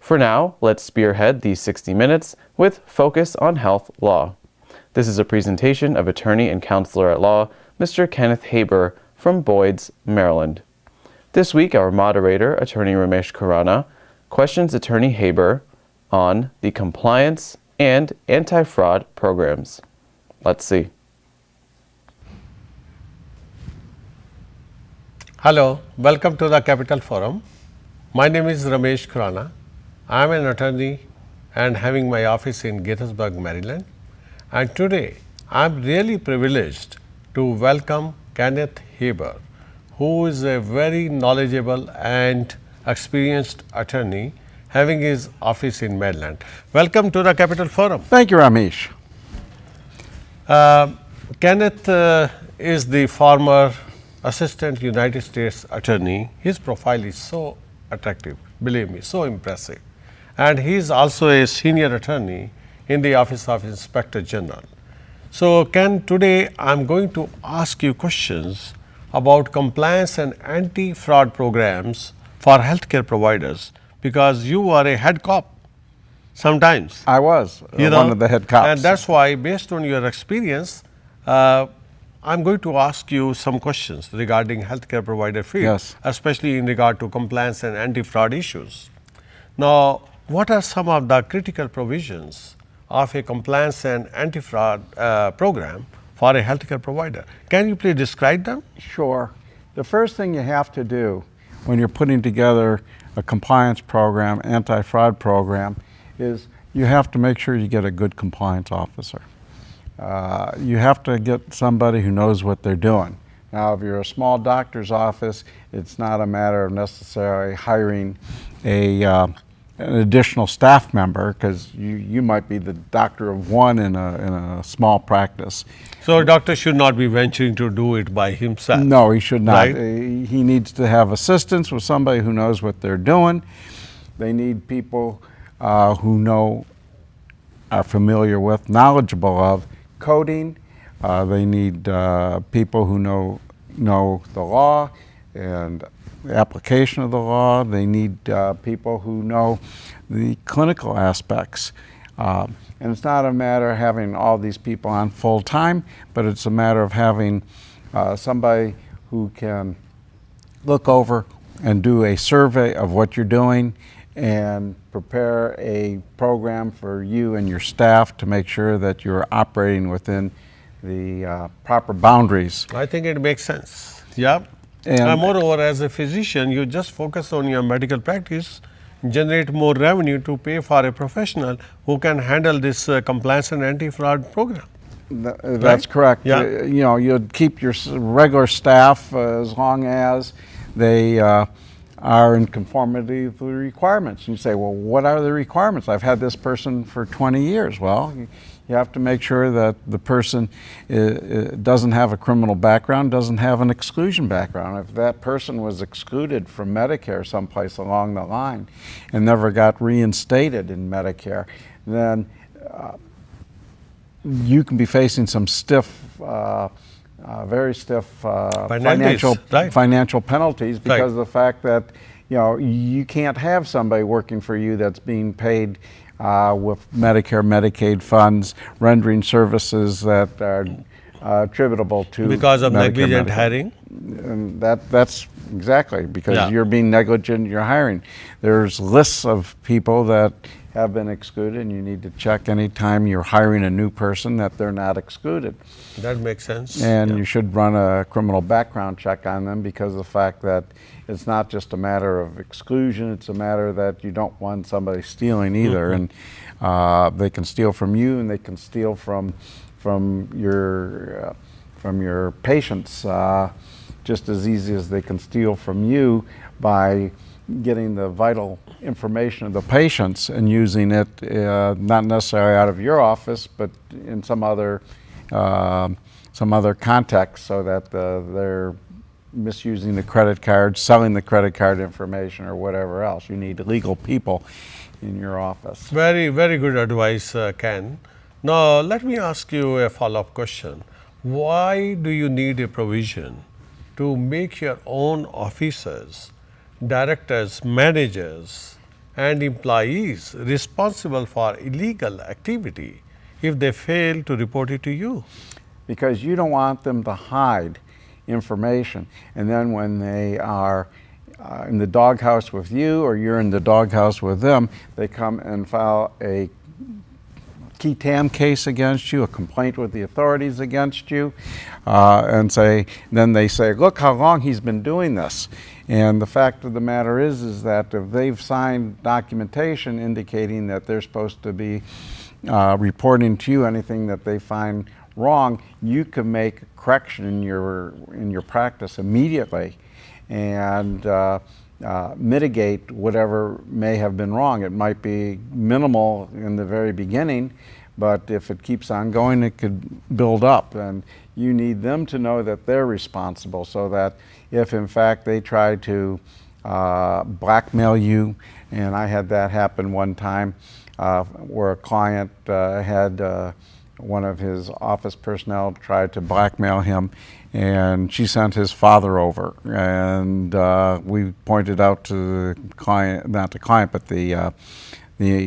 For now, let's spearhead these 60 minutes with Focus on Health Law. This is a presentation of attorney and counselor at law, Mr. Kenneth Haber from Boyd's, Maryland. This week, our moderator, attorney Ramesh Khurana, questions attorney Haber on the compliance and anti-fraud programs. Let's see. Hello, welcome to the Capital Forum. My name is Ramesh Khurana. I am an attorney and having my office in Gaithersburg, Maryland. And today I am really privileged to welcome Kenneth Haber, who is a very knowledgeable and experienced attorney having his office in Maryland. Welcome to the Capital Forum. Thank you, Ramesh. Kenneth is the former Assistant United States Attorney. His profile is so attractive, believe me, so impressive. And he is also a senior attorney in the Office of Inspector General. So, Ken, today I am going to ask you questions about compliance and anti-fraud programs for healthcare providers, because you are a head cop sometimes. I was one of the head cops. And that's why, based on your experience, I'm going to ask you some questions regarding healthcare provider field, Yes. especially in regard to compliance and anti-fraud issues. Now, what are some of the critical provisions of a compliance and anti-fraud program for a healthcare provider? Can you please describe them? Sure. The first thing you have to do when you're putting together a compliance program, anti-fraud program, is you have to make sure you get a good compliance officer. You have to get somebody who knows what they're doing. Now, if you're a small doctor's office, it's not a matter of necessarily hiring an additional staff member, because you might be the doctor of one in a small practice. So, a doctor should not be venturing to do it by himself. No, he should not. Right? He needs to have assistance with somebody who knows what they're doing. They need people who are familiar with, knowledgeable of coding. They need people who know the law and the application of the law. They need people who know the clinical aspects. And it's not a matter of having all these people on full time, but it's a matter of having somebody who can look over and do a survey of what you're doing and prepare a program for you and your staff to make sure that you're operating within the proper boundaries. I think it makes sense. Yeah. And moreover, as a physician, you just focus on your medical practice, generate more revenue to pay for a professional who can handle this compliance and anti-fraud program. That's Right? correct. Yeah. You'd keep your regular staff as long as they are in conformity with the requirements. And you say, well, what are the requirements? I've had this person for 20 years. Well, you have to make sure that the person doesn't have a criminal background, doesn't have an exclusion background. If that person was excluded from Medicare someplace along the line and never got reinstated in Medicare, then you can be facing some very stiff financial penalties because of the fact that you can't have somebody working for you that's being paid with Medicare, Medicaid funds, rendering services that are attributable to because of Medicare, negligent Medicaid. hiring. And that's exactly because Yeah. you're being negligent in your hiring. There's lists of people that have been excluded, and you need to check anytime you're hiring a new person that they're not excluded. That makes sense. And Yeah. you should run a criminal background check on them, because of the fact that it's not just a matter of exclusion, it's a matter that you don't want somebody stealing either. And they can steal from you, and they can steal from your patients just as easy as they can steal from you by getting the vital information of the patients and using it not necessarily out of your office, but in some other context, so that they're misusing the credit card, selling the credit card information, or whatever else. You need legal people in your office. Very, very good advice, Ken. Now, let me ask you a follow-up question. Why do you need a provision to make your own officers, directors, managers, and employees responsible for illegal activity if they fail to report it to you? Because you don't want them to hide information, and then when they are in the doghouse with you or you're in the doghouse with them, they come and file a key tam case against you, a complaint with the authorities against you, and then they say, look how long he's been doing this. And the fact of the matter is that if they've signed documentation indicating that they're supposed to be reporting to you anything that they find wrong, you can make a correction in your practice immediately and mitigate whatever may have been wrong. It might be minimal in the very beginning, but if it keeps on going, it could build up, and you need them to know that they're responsible, so that if in fact they try to blackmail you, and I had that happen one time where a client had one of his office personnel tried to blackmail him, and she sent his father over, and we pointed out to the client, not the client, but the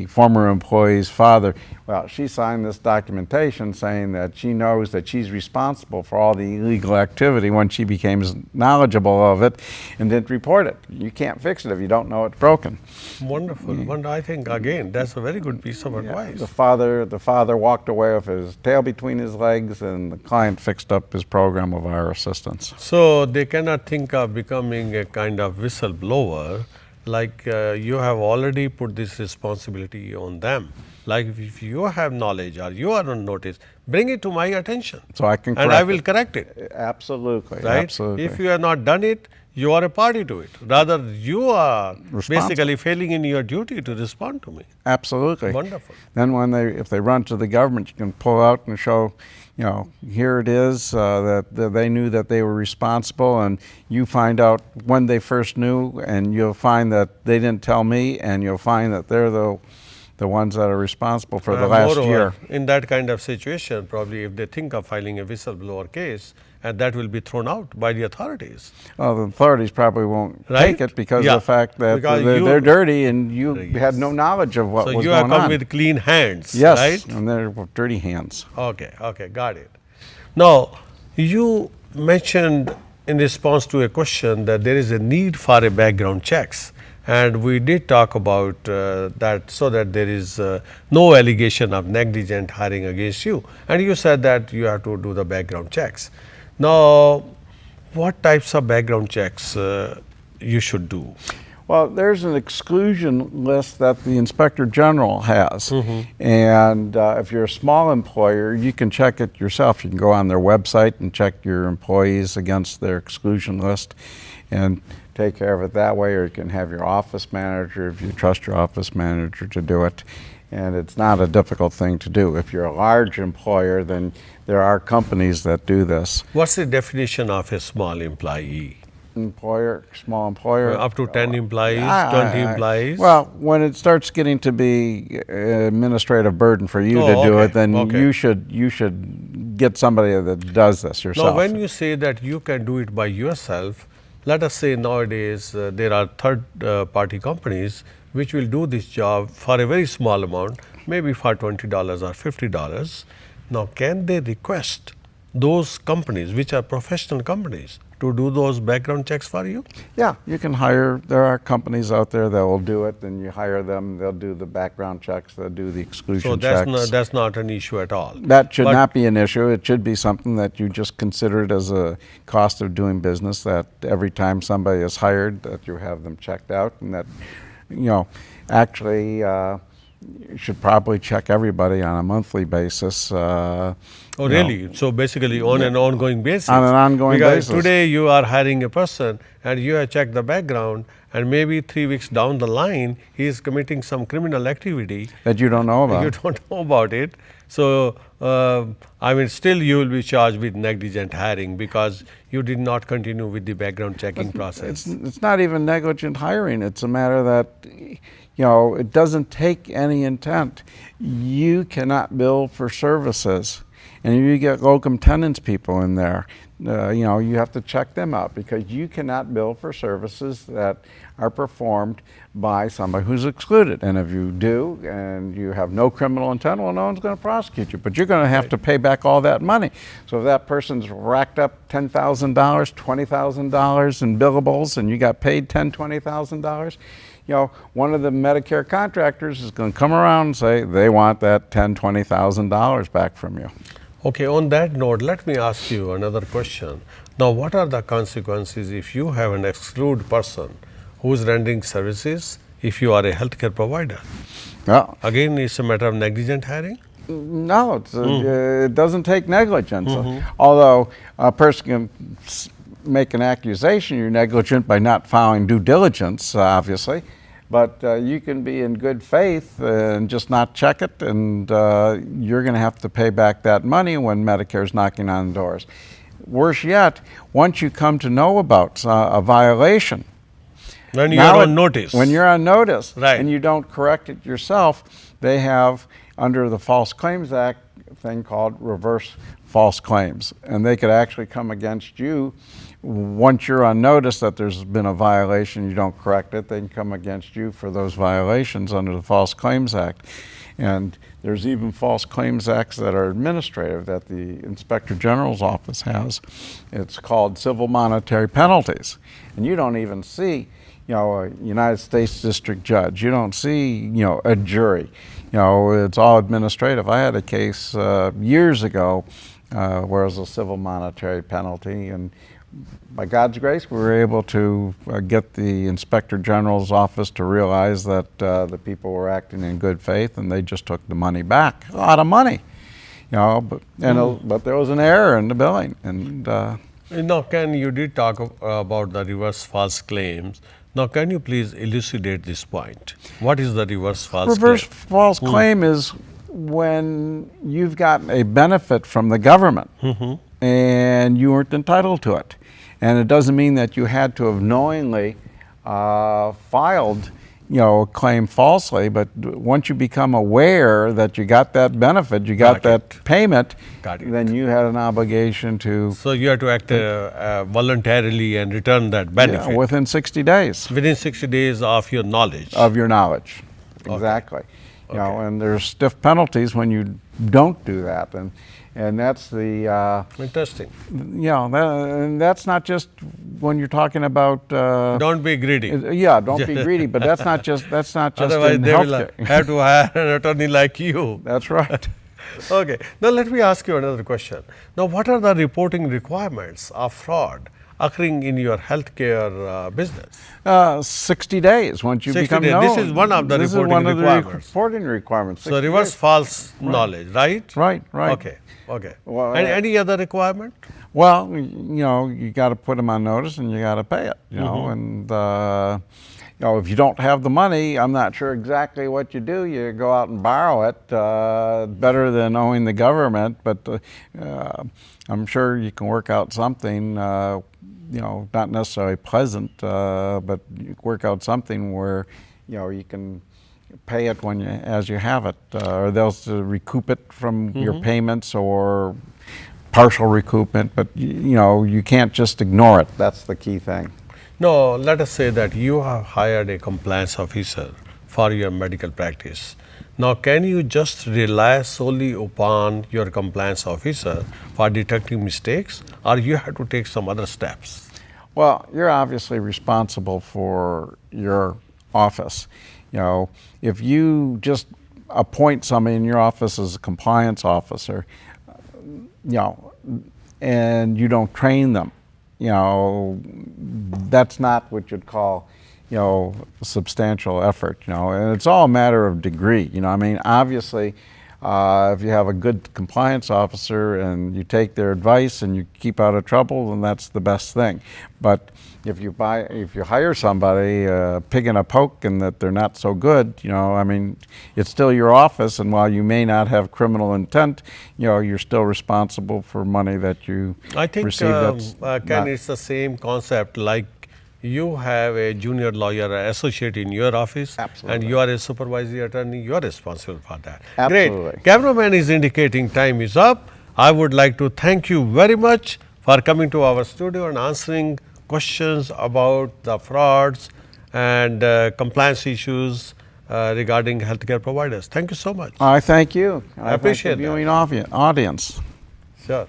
former employee's father, well, she signed this documentation saying that she knows that she's responsible for all the illegal activity when she becomes knowledgeable of it and didn't report it. You can't fix it if you don't know it's broken. Wonderful. I think, again, that's a very good piece of advice. The father walked away with his tail between his legs, and the client fixed up his program of our assistance. So they cannot think of becoming a kind of whistleblower, like you have already put this responsibility on them. Like if you have knowledge or you are on notice, bring it to my attention. So I can correct and I will correct it. Absolutely. Right? Absolutely. If you have not done it, you are a party to it. Rather, you are basically failing in your duty to respond to me. Absolutely. Wonderful. Then if they run to the government, you can pull out and show, here it is, that they knew that they were responsible, and you find out when they first knew, and you'll find that they didn't tell me, and you'll find that they're the ones that are responsible for the last year. In that kind of situation, probably if they think of filing a whistleblower case, and that will be thrown out by the authorities. Well, the authorities probably won't take it because of the fact that they're dirty and you had no knowledge of what was going on. So you have come with clean hands, yes, right? And they're with dirty hands. Okay, got it. Now, you mentioned in response to a question that there is a need for a background checks. And we did talk about that, so that there is no allegation of negligent hiring against you. And you said that you have to do the background checks. Now, what types of background checks you should do? Well, there's an exclusion list that the Inspector General has. Mm-hmm. And if you're a small employer, you can check it yourself. You can go on their website and check your employees against their exclusion list and take care of it that way, or you can have your office manager, if you trust your office manager, to do it. And it's not a difficult thing to do. If you're a large employer, then there are companies that do this. What's the definition of a small employee? Small employer. Up to 10 employees, 20 employees? Well, when it starts getting to be administrative burden for you to do it, then you should get somebody that does this yourself. Now, when you say that you can do it by yourself, let us say nowadays there are third-party companies which will do this job for a very small amount, maybe for $20 or $50. Now, can they request those companies, which are professional companies, to do those background checks for you? Yeah, you can hire, there are companies out there that will do it, and you hire them, they'll do the background checks, they'll do the exclusion checks. So that's not an issue at all? That should not be an issue. It should be something that you just consider it as a cost of doing business, that every time somebody is hired, that you have them checked out, and that, actually, you should probably check everybody on a monthly basis. Oh, really? So basically on an ongoing basis? On an ongoing basis. Because today you are hiring a person and you have checked the background, and maybe 3 weeks down the line he is committing some criminal activity that you don't know about. You don't know about it. So, still you will be charged with negligent hiring because you did not continue with the background checking process. It's not even negligent hiring. It's a matter that, it doesn't take any intent. You cannot bill for services And if you get locum tenens people in there, you have to check them out, because you cannot bill for services that are performed by somebody who's excluded. And if you do, and you have no criminal intent, well, no one's going to prosecute you, but you're going to have to pay back all that money. So if that person's racked up $10,000, $20,000 in billables, and you got paid $10,000, $20,000, one of the Medicare contractors is going to come around and say they want that $10,000, $20,000 back from you. Okay, on that note, let me ask you another question. Now, what are the consequences if you have an excluded person who is rendering services if you are a healthcare provider? Well, Again, it's a matter of negligent hiring? no, it doesn't take negligence. Although a person can make an accusation you're negligent by not following due diligence, obviously. But you can be in good faith and just not check it, and you're going to have to pay back that money when Medicare's knocking on the doors. Worse yet, once you come to know about a violation, When you are on notice. when you're on notice, Right. and you don't correct it yourself, they have, under the False Claims Act, a thing called reverse false claims, and they could actually come against you. Once you're on notice that there's been a violation, you don't correct it, they can come against you for those violations under the False Claims Act. And there's even False Claims Acts that are administrative that the Inspector General's office has. It's called civil monetary penalties. And you don't even see, a United States District Judge. You don't see, a jury. It's all administrative. I had a case years ago where it was a civil monetary penalty, and by God's grace, we were able to get the Inspector General's office to realize that the people were acting in good faith, and they just took the money back. A lot of money, but there was an error in the billing. And Now, you did talk about the reverse false claims. Now, can you please elucidate this point? What is the reverse false reverse claim? false claim is when you've gotten a benefit from the government and you weren't entitled to it. And it doesn't mean that you had to have knowingly filed, a claim falsely, but once you become aware that you got that benefit, you got that payment, then you had an obligation to. So you have to act voluntarily and return that benefit within 60 days. within 60 days of your knowledge. Of your knowledge, exactly. And there's stiff penalties when you don't do that, and that's the. Interesting. And that's not just when you're talking about. Don't be greedy. Don't be greedy, but that's not just Otherwise, in they will healthcare. have to hire an attorney like you. That's right. Okay. Now, let me ask you another question. Now, what are the reporting requirements of fraud occurring in your healthcare business? 60 days once you 60 become days. known. This is one of the This is reporting one of the requirements. reporting requirements. So, 60 reverse days. false knowledge, right? Right. Okay. Well, And any other requirement? Well, you got to put them on notice, and you got to pay it. And if you don't have the money, I'm not sure exactly what you do. You go out and borrow it. Better than owing the government, but I'm sure you can work out something. Not necessarily pleasant, but you work out something where you can pay it as you have it, or they'll recoup it from your payments, or partial recoupment. But you can't just ignore it. That's the key thing. No, let us say that you have hired a compliance officer for your medical practice. Now, can you just rely solely upon your compliance officer for detecting mistakes, or you have to take some other steps? Well, you're obviously responsible for your office. If you just appoint somebody in your office as a compliance officer, and you don't train them, that's not what you'd call, substantial effort, and it's all a matter of degree. Obviously, if you have a good compliance officer and you take their advice and you keep out of trouble, then that's the best thing. But if you hire somebody, pig in a poke, and that they're not so good, it's still your office, and while you may not have criminal intent, you're still responsible for money that you I think, receive. Ken, it's the same concept like you have a junior lawyer associate in your office. Absolutely. And you are a supervisory attorney, you are responsible for that. Absolutely. Great. Cameraman is indicating time is up. I would like to thank you very much for coming to our studio and answering questions about the frauds and compliance issues regarding healthcare providers. Thank you so much. I thank you. I thank appreciate the that. viewing audience. Sure.